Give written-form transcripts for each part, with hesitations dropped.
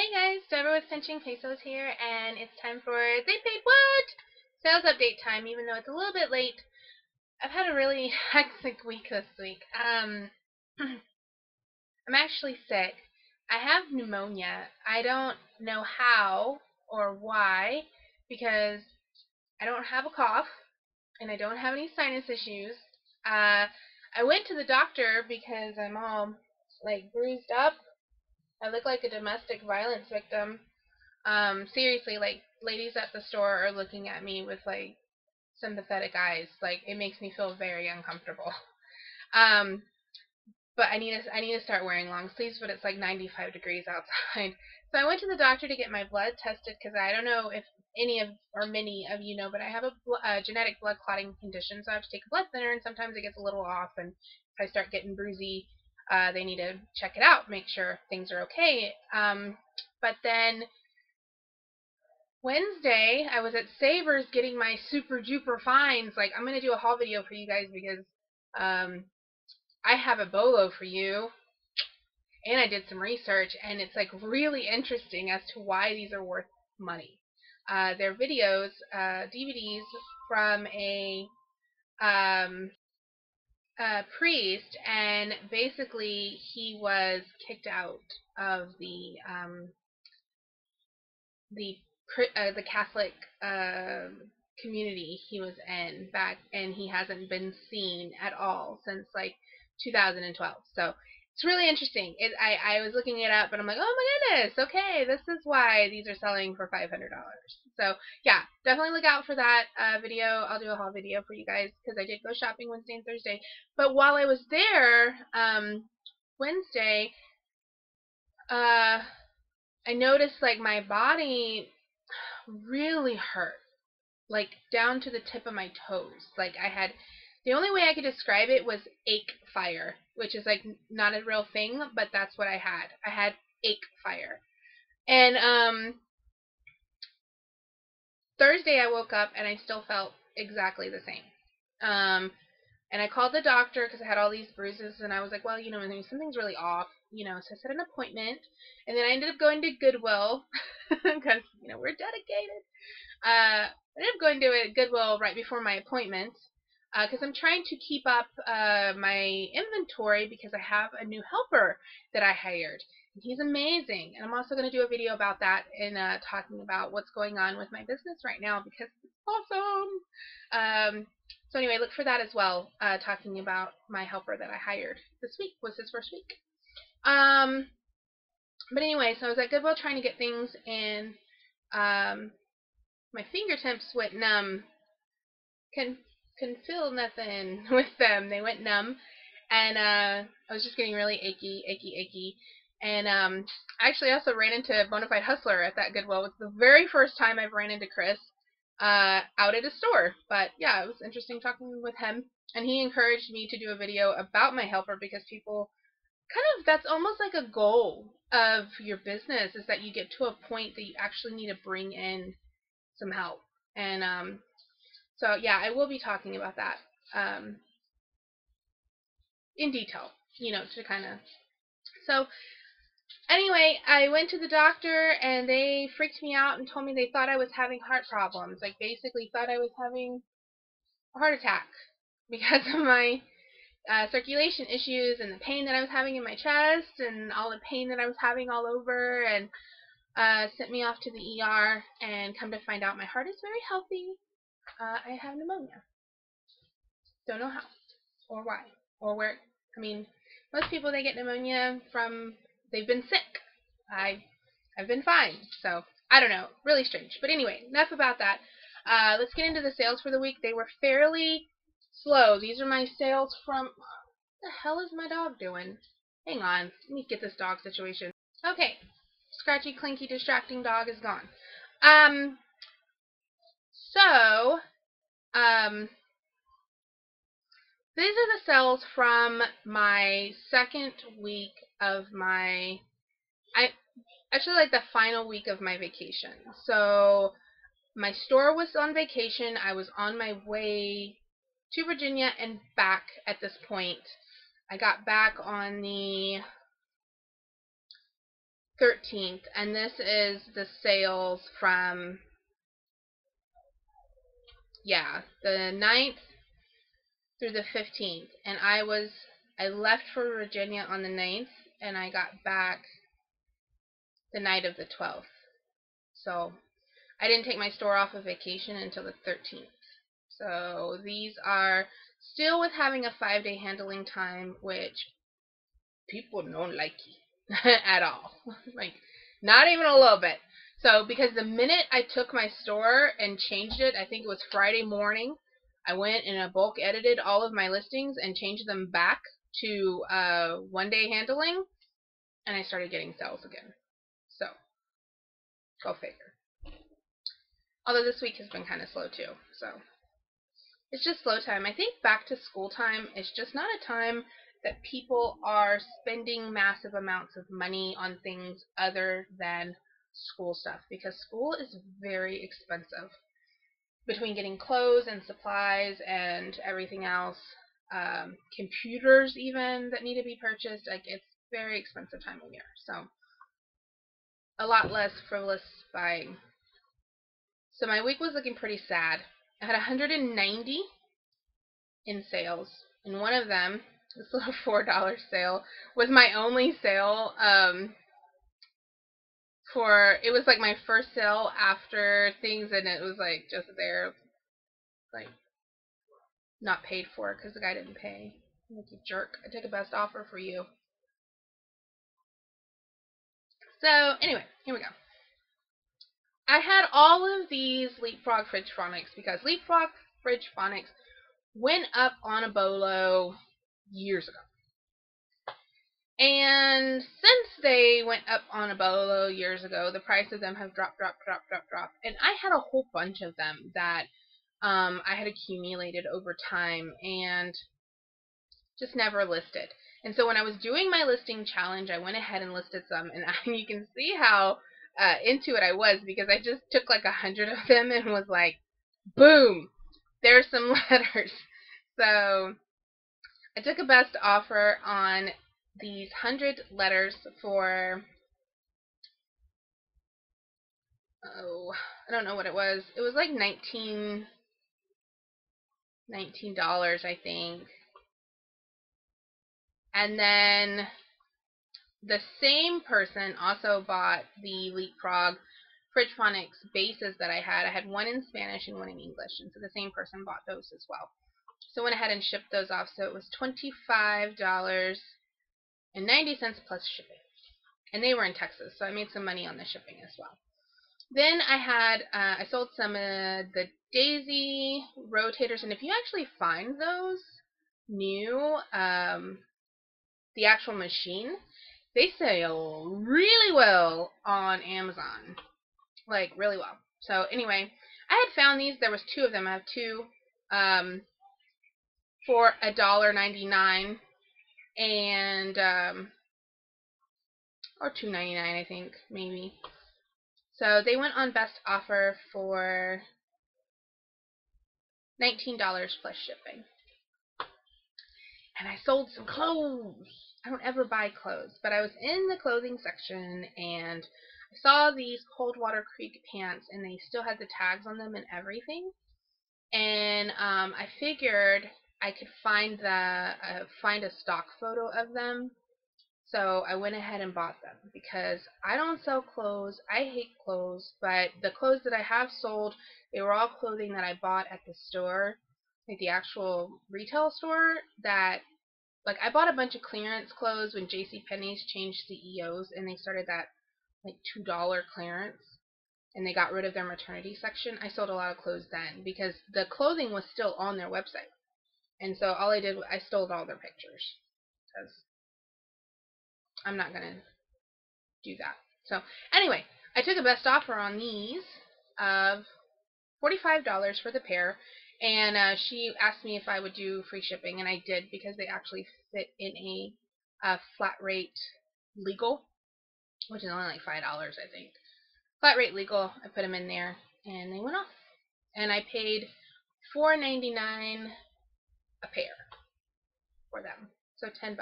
Hey guys, Deborah with Pinching Pesos here, and it's time for They Paid What? Sales update time, even though it's a little bit late. I've had a really hectic week this week. I'm actually sick. I have pneumonia. I don't know how or why, because I don't have a cough, and I don't have any sinus issues. I went to the doctor because I'm all, bruised up. I look like a domestic violence victim. Seriously, ladies at the store are looking at me with sympathetic eyes. It makes me feel very uncomfortable. Um, but I need to start wearing long sleeves, but it's like 95 degrees outside. So I went to the doctor to get my blood tested because I don't know if any of or many of you know, but I have a genetic blood clotting condition, so I have to take a blood thinner, and sometimes it gets a little off, and if I start getting bruisey, they need to check it out, make sure things are okay. But then Wednesday, I was at Savers getting my super duper finds. I'm going to do a haul video for you guys because I have a bolo for you. And I did some research, and it's really interesting as to why these are worth money. They're videos, DVDs from a priest, and basically he was kicked out of the Catholic community he was in back, and he hasn't been seen at all since 2012. So it's really interesting. I was looking it up, and I'm like, oh my goodness, okay, this is why these are selling for $500. So yeah, definitely look out for that video. I'll do a haul video for you guys because I did go shopping Wednesday and Thursday. But while I was there, Wednesday, I noticed my body really hurt, down to the tip of my toes. The only way I could describe it was ache fire, which is not a real thing, but that's what I had. I had ache fire. And Thursday I woke up and I still felt exactly the same. And I called the doctor because I had all these bruises, and I was like, well, something's really off, so I set an appointment, and then I ended up going to Goodwill because, we're dedicated. I ended up going to a Goodwill right before my appointment because I'm trying to keep up my inventory because I have a new helper that I hired. And he's amazing, and I'm also going to do a video about that and talking about what's going on with my business right now because it's awesome. So anyway, look for that as well, talking about my helper that I hired. This week was his first week. But anyway, so I was at Goodwill trying to get things, and my fingertips went numb. Couldn't feel nothing with them. They went numb, and I was just getting really achy. And I actually also ran into Bonafide Hustler at that Goodwill. It was the very first time I've ran into Chris out at a store. But yeah, it was interesting talking with him, and he encouraged me to do a video about my helper because people that's almost like a goal of your business, is that you get to a point that you actually need to bring in some help. And so yeah, I will be talking about that in detail, to kind of. So anyway, I went to the doctor, and they freaked me out and told me they thought I was having heart problems. Basically thought I was having a heart attack because of my circulation issues and the pain that I was having in my chest and all the pain that I was having all over, and sent me off to the ER, and come to find out my heart is very healthy. I have pneumonia. Don't know how or why or where. I mean, most people, they get pneumonia from they've been sick. I've been fine, so I don't know. Really strange. But anyway, enough about that. Let's get into the sales for the week. They were fairly slow. These are my sales from. What the hell is my dog doing? Hang on. Let me get this dog situation. Okay. Scratchy, clinky, distracting dog is gone. So, these are the sales from my second week of my, actually the final week of my vacation. So, my store was on vacation. I was on my way to Virginia and back at this point. I got back on the 13th, and this is the sales from, yeah, the 9th through the 15th, and I left for Virginia on the 9th, and I got back the night of the 12th. So I didn't take my store off of vacation until the 13th. So these are still with having a 5-day handling time, which people don't like at all. Like, not even a little bit. So, because the minute I took my store and changed it, I think it was Friday morning, I went and I bulk edited all of my listings and changed them back to 1-day handling, and I started getting sales again. So, go figure. Although this week has been kind of slow too, so it's just slow time. I think back to school time is just not a time that people are spending massive amounts of money on things other than school stuff, because school is very expensive. Between getting clothes and supplies and everything else, computers even that need to be purchased, like, it's very expensive time of year. So a lot less frivolous buying. So my week was looking pretty sad. I had 190 in sales, and one of them, this little $4 sale, was my only sale. It was like my first sale after things, and it was like just there, like not paid for because the guy didn't pay. Like a jerk. I took a best offer for you. So anyway, here we go. I had all of these Leapfrog Fridge Phonics because Leapfrog Fridge Phonics went up on a bolo years ago. And since they went up on a bolo years ago, the price of them have dropped. And I had a whole bunch of them that I had accumulated over time and just never listed. And so when I was doing my listing challenge, I went ahead and listed some, and you can see how into it I was, because I just took like 100 of them and was like, boom, there's some letters. So I took a best offer on these 100 letters for, I don't know what it was. It was like $19, I think. And then the same person also bought the Leapfrog Fridge Phonics bases that I had. I had one in Spanish and one in English, and so the same person bought those as well. So I went ahead and shipped those off. So it was $25.90 plus shipping. And they were in Texas, so I made some money on the shipping as well. Then I sold some of the Daisy rotators, and if you actually find those new, the actual machine, they sell really well on Amazon. Like, really well. So anyway, I had found these. There was two of them. I have two for $1.99 and or $2.99, I think, maybe. So they went on best offer for $19 plus shipping. And I sold some clothes. I don't ever buy clothes, but I was in the clothing section and I saw these Coldwater Creek pants, and they still had the tags on them and everything. And I figured I could find a stock photo of them. So I went ahead and bought them because I don't sell clothes. I hate clothes, but the clothes that I have sold, they were all clothing that I bought at the store, like the actual retail store. That, like, I bought a bunch of clearance clothes when JCPenney's changed CEOs and they started that like $2 clearance, and they got rid of their maternity section. I sold a lot of clothes then because the clothing was still on their website, and so all I did was I stole all their pictures because I'm not gonna do that. So anyway, I took a best offer on these of $45 for the pair, and she asked me if I would do free shipping, and I did because they actually fit in a flat rate legal, which is only like $5, I think. Flat rate legal. I put them in there, and they went off, and I paid $4.99 a pair for them, so $10.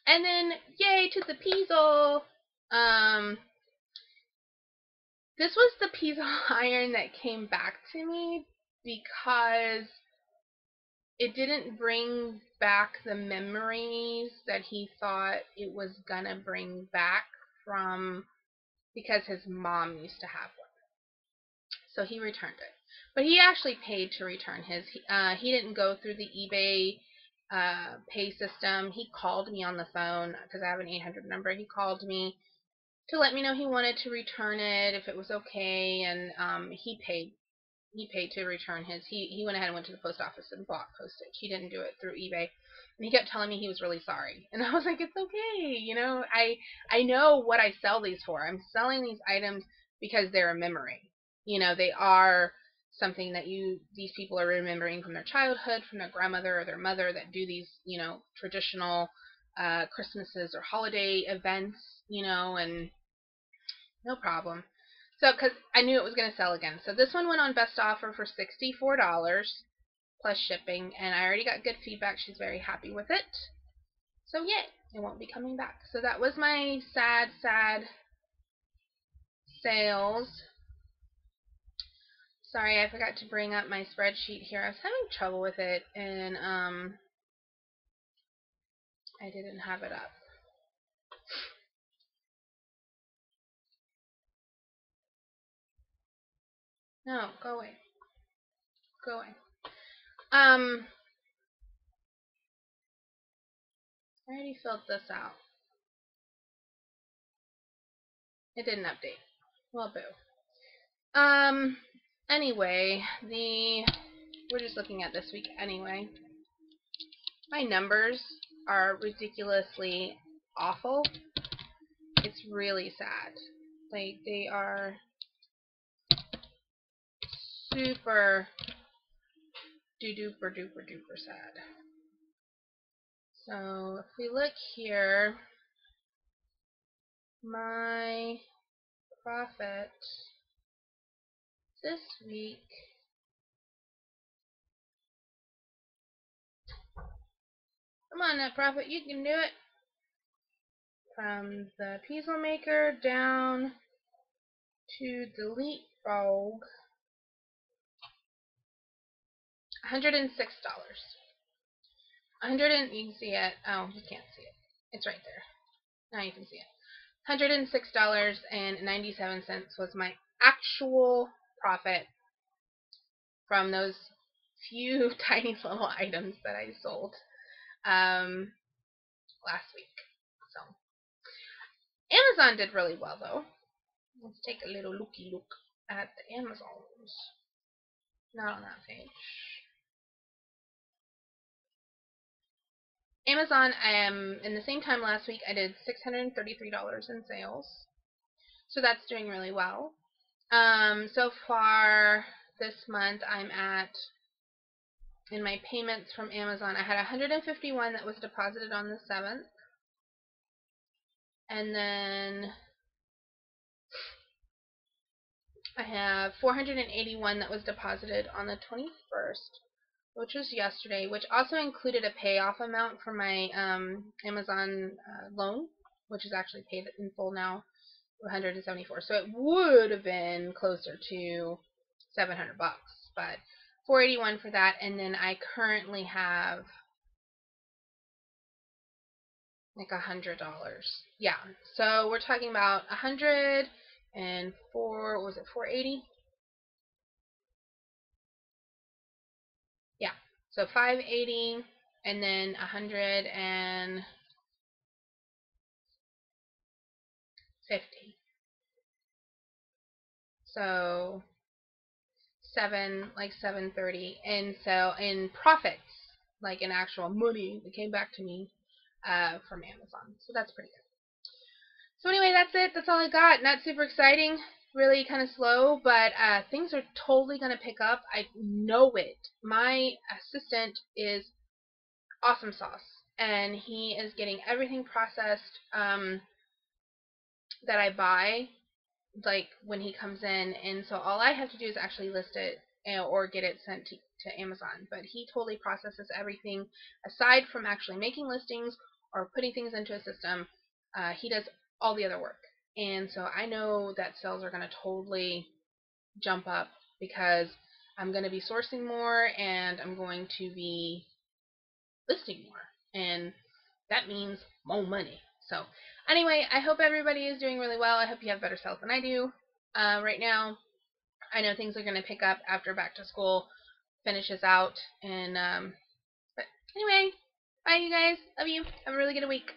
And then, yay to the Peasel! This was the piece of iron that came back to me because it didn't bring back the memories that he thought it was gonna bring back from, because his mom used to have one. So he returned it. But he actually paid to return his. He didn't go through the eBay pay system. He called me on the phone because I have an 800 number. He called me to let me know he wanted to return it, if it was okay, and he paid. He paid to return his. He went ahead and went to the post office and bought postage. He didn't do it through eBay. And he kept telling me he was really sorry. And I was like, it's okay. You know, I know what I sell these for. I'm selling these items because they're a memory. You know, they are something that these people are remembering from their childhood, from their grandmother or their mother that do these, you know, traditional Christmases or holiday events, you know, and no problem. So, because I knew it was going to sell again. So this one went on best offer for $64 plus shipping, and I already got good feedback. She's very happy with it. So yay, it won't be coming back. So that was my sad, sad sales. Sorry, I forgot to bring up my spreadsheet here. I was having trouble with it, and I didn't have it up. No, go away. Go away. I already filled this out. It didn't update. Well, boo. Anyway, we're just looking at this week anyway. My numbers are ridiculously awful. It's really sad. Like, they are super duper duper duper sad. So if we look here, my profit this week, come on net profit, you can do it. From the Peasel Maker down to Delete Rogue, $106. You can see it. Oh, you can't see it. It's right there. Now you can see it. $106.97 was my actual profit from those few tiny little items that I sold last week. So Amazon did really well though. Let's take a little looky look at the Amazons. Not on that page. Amazon, in the same time last week, I did $633 in sales. So that's doing really well. So far this month, I'm at, in my payments from Amazon, I had 151 that was deposited on the 7th. And then I have 481 that was deposited on the 21st, which was yesterday, which also included a payoff amount for my Amazon loan, which is actually paid in full now, 174. So it would have been closer to $700, but 481 for that, and then I currently have like $100. Yeah, so we're talking about 104. What was it, 480? Yeah, so 580 and then 150. So 730, and so in profits, like in actual money that came back to me from Amazon. So that's pretty good. So anyway, that's it. That's all I got. Not super exciting. Really kind of slow, but things are totally going to pick up. I know it. My assistant is awesome sauce, and he is getting everything processed that I buy, like when he comes in, and so all I have to do is actually list it or get it sent to Amazon. But he totally processes everything aside from actually making listings or putting things into a system. He does all the other work. And so I know that sales are going to totally jump up because I'm going to be sourcing more and I'm going to be listing more. And that means more money. So anyway, I hope everybody is doing really well. I hope you have better sales than I do right now. I know things are going to pick up after back to school finishes out. And but anyway, bye you guys. Love you. Have a really good week.